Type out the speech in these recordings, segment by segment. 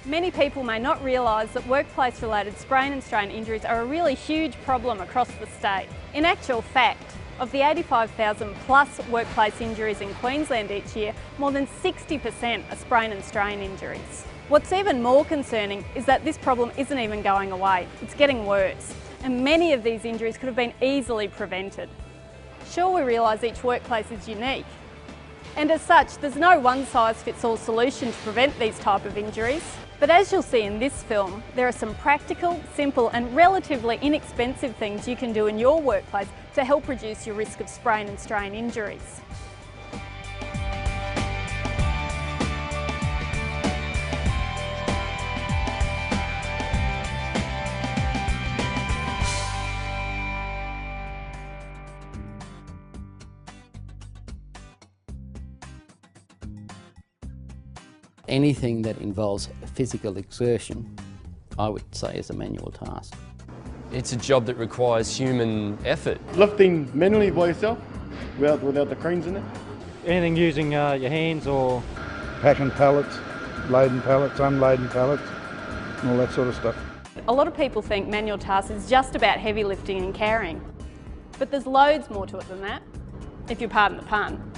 Many people may not realise that workplace-related sprain and strain injuries are a really huge problem across the state. In actual fact, of the 85,000 plus workplace injuries in Queensland each year, more than 60% are sprain and strain injuries. What's even more concerning is that this problem isn't even going away, it's getting worse, and many of these injuries could have been easily prevented. Sure, we realise each workplace is unique, and as such, there's no one-size-fits-all solution to prevent these type of injuries. But as you'll see in this film, there are some practical, simple and relatively inexpensive things you can do in your workplace to help reduce your risk of sprain and strain injuries. Anything that involves physical exertion, I would say, is a manual task. It's a job that requires human effort. Lifting manually by yourself, without the cranes in it. Anything using your hands or... Packing pallets, loading pallets, unloading pallets, and all that sort of stuff. A lot of people think manual tasks is just about heavy lifting and carrying, but there's loads more to it than that, if you pardon the pun.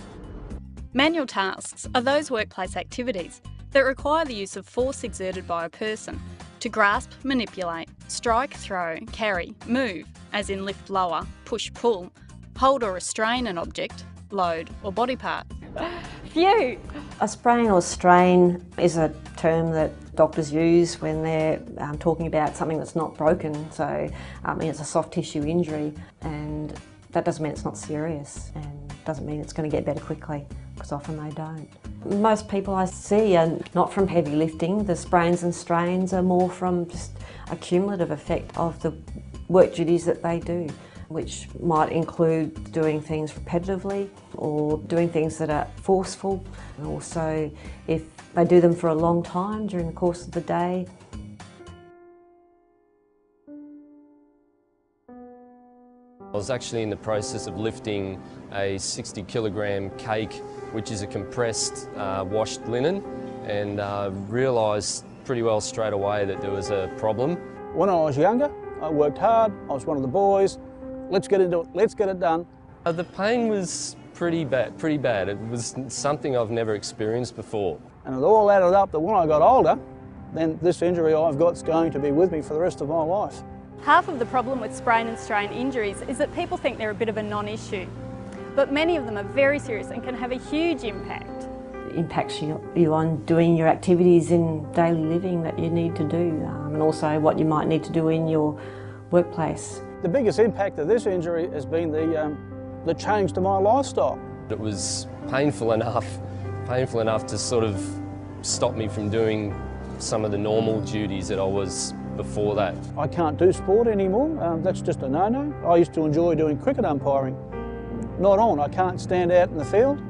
Manual tasks are those workplace activities that require the use of force exerted by a person to grasp, manipulate, strike, throw, carry, move, as in lift lower, push pull, hold or restrain an object, load or body part. Phew! A sprain or strain is a term that doctors use when they're talking about something that's not broken, so it's a soft tissue injury, and that doesn't mean it's not serious and doesn't mean it's going to get better quickly, because often they don't. Most people I see are not from heavy lifting. The sprains and strains are more from just a cumulative effect of the work duties that they do, which might include doing things repetitively or doing things that are forceful. And also, if they do them for a long time during the course of the day. I was actually in the process of lifting a 60 kilogram cake, which is a compressed washed linen, and realised pretty well straight away that there was a problem. When I was younger, I worked hard, I was one of the boys. Let's get into it, let's get it done. The pain was pretty bad. It was something I've never experienced before. And it all added up that when I got older, then this injury I've got is going to be with me for the rest of my life. Half of the problem with sprain and strain injuries is that people think they're a bit of a non-issue, but many of them are very serious and can have a huge impact. It impacts you on doing your activities in daily living that you need to do, and also what you might need to do in your workplace. The biggest impact of this injury has been the change to my lifestyle. It was painful enough to sort of stop me from doing some of the normal duties that I was before that. I can't do sport anymore, that's just a no-no. I used to enjoy doing cricket umpiring. Not on, I can't stand out in the field.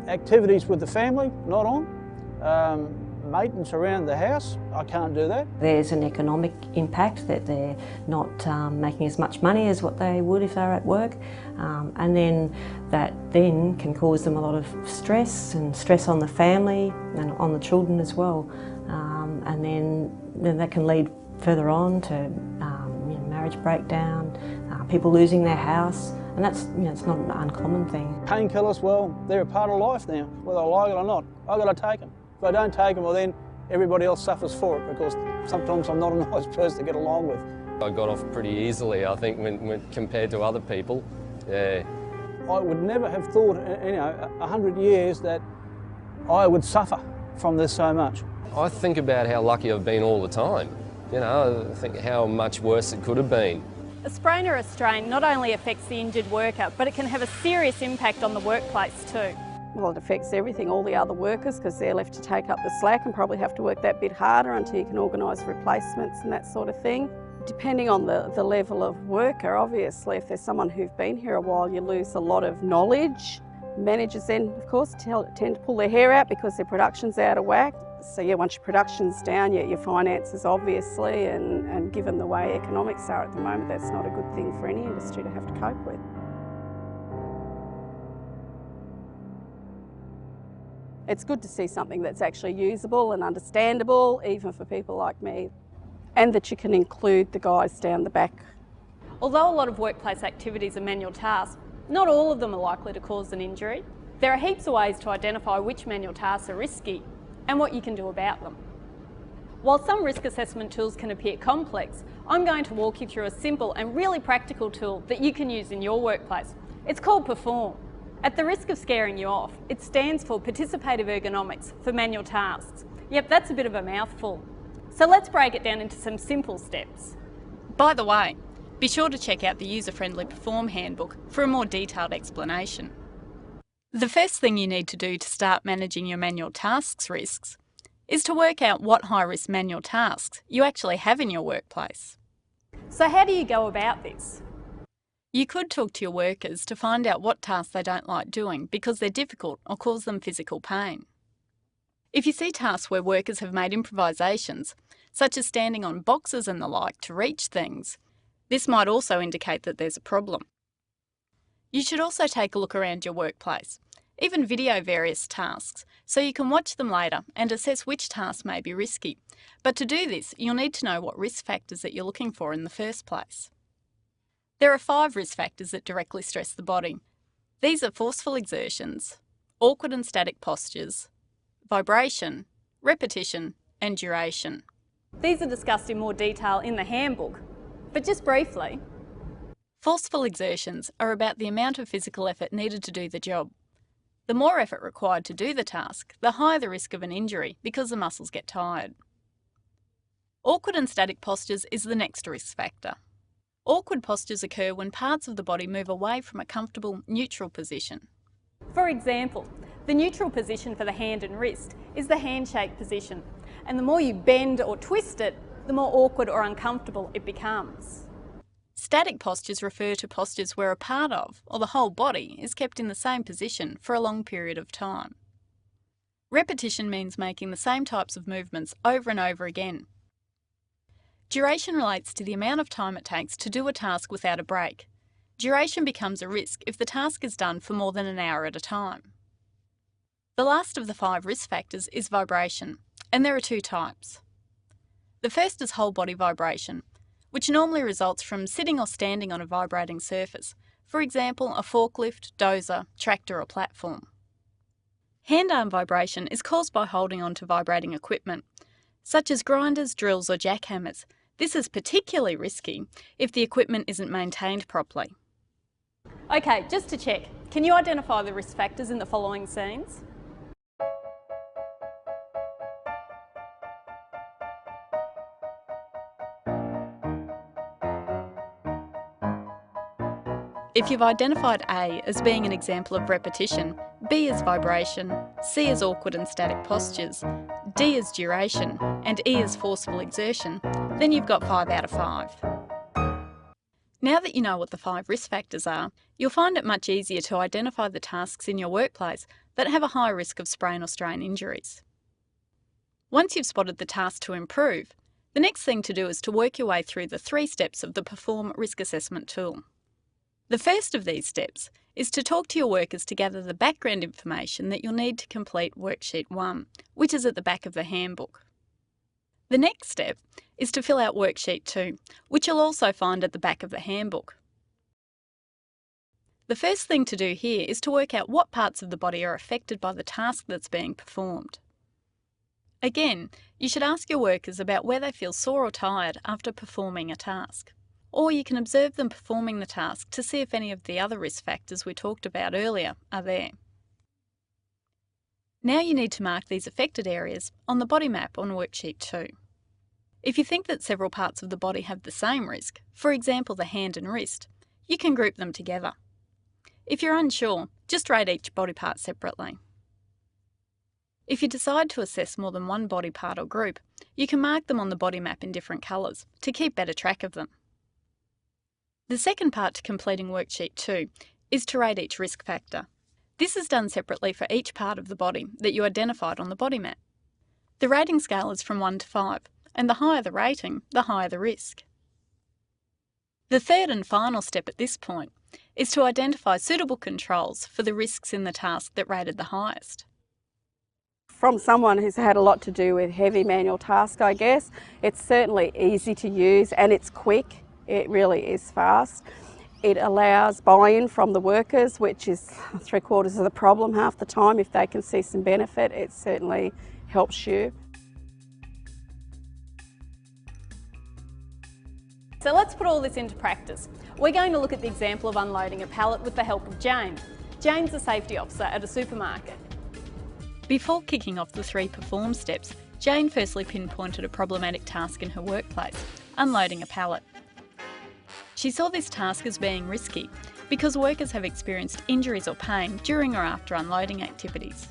Activities with the family, not on. Maintenance around the house, I can't do that. There's an economic impact that they're not making as much money as what they would if they were at work, and then that then can cause them a lot of stress, and stress on the family and on the children as well, and then that can lead further on to marriage breakdown, people losing their house, and that's it's not an uncommon thing. Painkillers, well, they're a part of life now, whether I like it or not. I've got to take them. If I don't take them, well then everybody else suffers for it, because sometimes I'm not a nice person to get along with. I got off pretty easily, I think, when compared to other people. Yeah. I would never have thought, 100 years that I would suffer from this so much. I think about how lucky I've been all the time. I think how much worse it could have been. A sprain or a strain not only affects the injured worker, but it can have a serious impact on the workplace too. Well, it affects everything, all the other workers, because they're left to take up the slack and probably have to work that bit harder until you can organise replacements and that sort of thing. Depending on the level of worker, obviously, if there's someone who's been here a while, you lose a lot of knowledge. Managers then, of course, tend to pull their hair out because their production's out of whack. So yeah, once your production's down, your finances obviously, and given the way economics are at the moment, that's not a good thing for any industry to have to cope with. It's good to see something that's actually usable and understandable, even for people like me, and that you can include the guys down the back. Although a lot of workplace activities are manual tasks, not all of them are likely to cause an injury. There are heaps of ways to identify which manual tasks are risky and what you can do about them. While some risk assessment tools can appear complex, I'm going to walk you through a simple and really practical tool that you can use in your workplace. It's called Perform. At the risk of scaring you off, it stands for Participative Ergonomics for Manual Tasks. Yep, that's a bit of a mouthful. So let's break it down into some simple steps. By the way, be sure to check out the user-friendly Perform handbook for a more detailed explanation. The first thing you need to do to start managing your manual tasks risks is to work out what high-risk manual tasks you actually have in your workplace. So how do you go about this? You could talk to your workers to find out what tasks they don't like doing because they're difficult or cause them physical pain. If you see tasks where workers have made improvisations, such as standing on boxes and the like to reach things, this might also indicate that there's a problem. You should also take a look around your workplace, even video various tasks, so you can watch them later and assess which tasks may be risky. But to do this, you'll need to know what risk factors that you're looking for in the first place. There are 5 risk factors that directly stress the body. These are forceful exertions, awkward and static postures, vibration, repetition, and duration. These are discussed in more detail in the handbook, but just briefly. Forceful exertions are about the amount of physical effort needed to do the job. The more effort required to do the task, the higher the risk of an injury because the muscles get tired. Awkward and static postures is the next risk factor. Awkward postures occur when parts of the body move away from a comfortable, neutral position. For example, the neutral position for the hand and wrist is the handshake position, and the more you bend or twist it, the more awkward or uncomfortable it becomes. Static postures refer to postures where a part of, or the whole body, is kept in the same position for a long period of time. Repetition means making the same types of movements over and over again. Duration relates to the amount of time it takes to do a task without a break. Duration becomes a risk if the task is done for more than an hour at a time. The last of the 5 risk factors is vibration, and there are 2 types. The first is whole body vibration, which normally results from sitting or standing on a vibrating surface, for example a forklift, dozer, tractor or platform. Hand-arm vibration is caused by holding on to vibrating equipment, such as grinders, drills or jackhammers. This is particularly risky if the equipment isn't maintained properly. Okay, just to check, can you identify the risk factors in the following scenes? If you've identified A as being an example of repetition, B as vibration, C as awkward and static postures, D as duration, and E as forceful exertion, then you've got 5 out of 5. Now that you know what the 5 risk factors are, you'll find it much easier to identify the tasks in your workplace that have a high risk of sprain or strain injuries. Once you've spotted the task to improve, the next thing to do is to work your way through the 3 steps of the Perform risk assessment tool. The first of these steps is to talk to your workers to gather the background information that you'll need to complete Worksheet 1, which is at the back of the handbook. The next step is to fill out Worksheet 2, which you'll also find at the back of the handbook. The first thing to do here is to work out what parts of the body are affected by the task that's being performed. Again, you should ask your workers about where they feel sore or tired after performing a task. Or you can observe them performing the task to see if any of the other risk factors we talked about earlier are there. Now you need to mark these affected areas on the body map on Worksheet 2. If you think that several parts of the body have the same risk, for example the hand and wrist, you can group them together. If you're unsure, just rate each body part separately. If you decide to assess more than one body part or group, you can mark them on the body map in different colours to keep better track of them. The second part to completing Worksheet 2 is to rate each risk factor. This is done separately for each part of the body that you identified on the body map. The rating scale is from 1 to 5, and the higher the rating, the higher the risk. The third and final step at this point is to identify suitable controls for the risks in the task that rated the highest. From someone who's had a lot to do with heavy manual tasks, I guess, it's certainly easy to use and it's quick. It really is fast. It allows buy-in from the workers, which is 3/4 of the problem half the time. If they can see some benefit, it certainly helps you. So let's put all this into practice. We're going to look at the example of unloading a pallet with the help of Jane. Jane's a safety officer at a supermarket. Before kicking off the 3 perform steps, Jane firstly pinpointed a problematic task in her workplace, unloading a pallet. She saw this task as being risky because workers have experienced injuries or pain during or after unloading activities.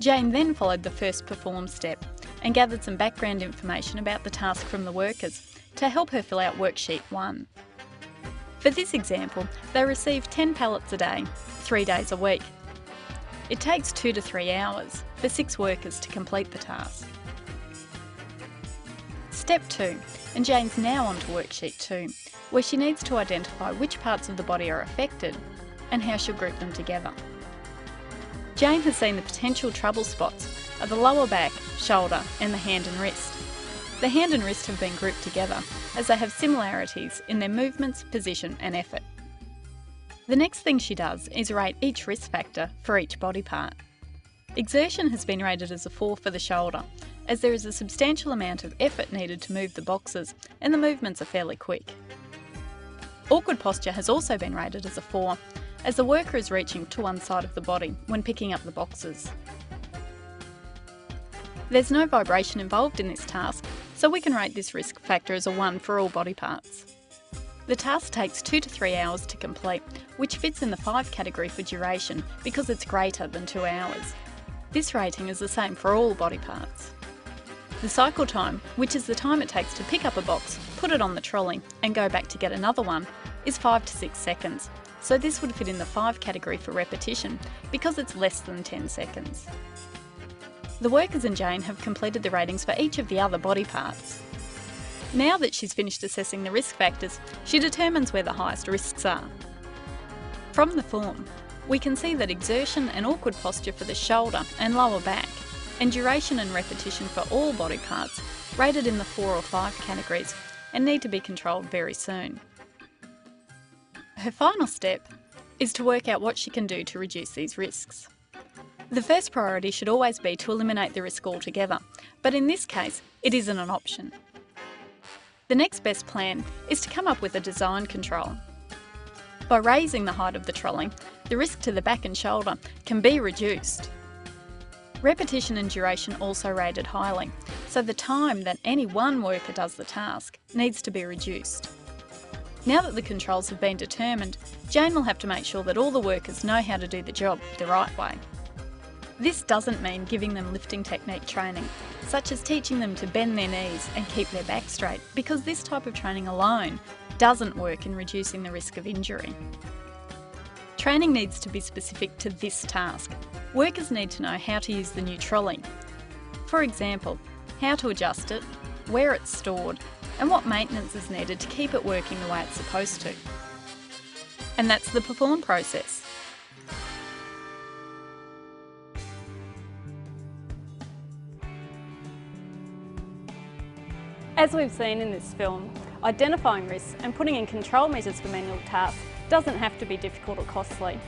Jane then followed the first perform step and gathered some background information about the task from the workers to help her fill out worksheet 1. For this example, they receive 10 pallets a day, 3 days a week. It takes 2 to 3 hours for 6 workers to complete the task. Step 2, and Jane's now on to worksheet 2, where she needs to identify which parts of the body are affected and how she'll group them together. Jane has seen the potential trouble spots are the lower back, shoulder and the hand and wrist. The hand and wrist have been grouped together as they have similarities in their movements, position and effort. The next thing she does is rate each risk factor for each body part. Exertion has been rated as a 4 for the shoulder, as there is a substantial amount of effort needed to move the boxes and the movements are fairly quick. Awkward posture has also been rated as a 4, as the worker is reaching to one side of the body when picking up the boxes. There's no vibration involved in this task, so we can rate this risk factor as a 1 for all body parts. The task takes 2 to 3 hours to complete, which fits in the 5 category for duration because it's greater than 2 hours. This rating is the same for all body parts. The cycle time, which is the time it takes to pick up a box, put it on the trolley and go back to get another one, is 5 to 6 seconds, so this would fit in the 5 category for repetition because it's less than 10 seconds. The workers and Jane have completed the ratings for each of the other body parts. Now that she's finished assessing the risk factors, she determines where the highest risks are. From the form, we can see that exertion and awkward posture for the shoulder and lower back, and duration and repetition for all body parts, rated in the 4 or 5 categories, and need to be controlled very soon. Her final step is to work out what she can do to reduce these risks. The first priority should always be to eliminate the risk altogether, but in this case, it isn't an option. The next best plan is to come up with a design control. By raising the height of the trolley, the risk to the back and shoulder can be reduced. Repetition and duration also rated highly, so the time that any one worker does the task needs to be reduced. Now that the controls have been determined, Jane will have to make sure that all the workers know how to do the job the right way. This doesn't mean giving them lifting technique training, such as teaching them to bend their knees and keep their back straight, because this type of training alone doesn't work in reducing the risk of injury. Training needs to be specific to this task. Workers need to know how to use the new trolley. For example, how to adjust it, where it's stored, and what maintenance is needed to keep it working the way it's supposed to. And that's the perform process. As we've seen in this film, identifying risks and putting in control measures for manual tasks doesn't have to be difficult or costly.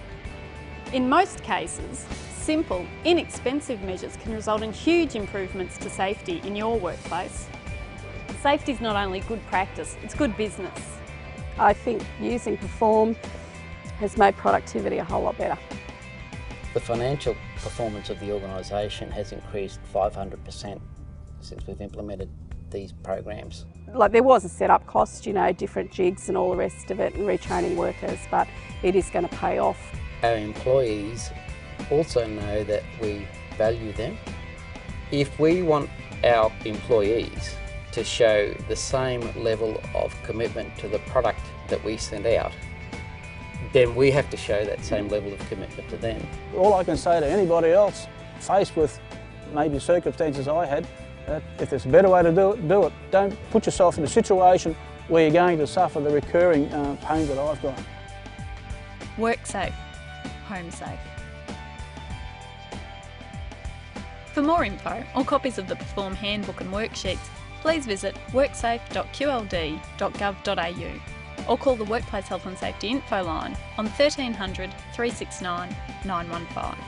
In most cases, simple, inexpensive measures can result in huge improvements to safety in your workplace. Safety is not only good practice, it's good business. I think using perform has made productivity a whole lot better. The financial performance of the organisation has increased 500% since we've implemented these programs. Like, there was a setup cost, you know, different jigs and all the rest of it, and retraining workers, but it is going to pay off. Our employees also know that we value them. If we want our employees to show the same level of commitment to the product that we send out, then we have to show that same level of commitment to them. All I can say to anybody else faced with maybe circumstances I had, if there's a better way to do it, do it. Don't put yourself in a situation where you're going to suffer the recurring pain that I've got. Work safe, home safe. For more info or copies of the Perform Handbook and worksheets, please visit worksafe.qld.gov.au or call the Workplace Health and Safety Info line on 1300 369 915.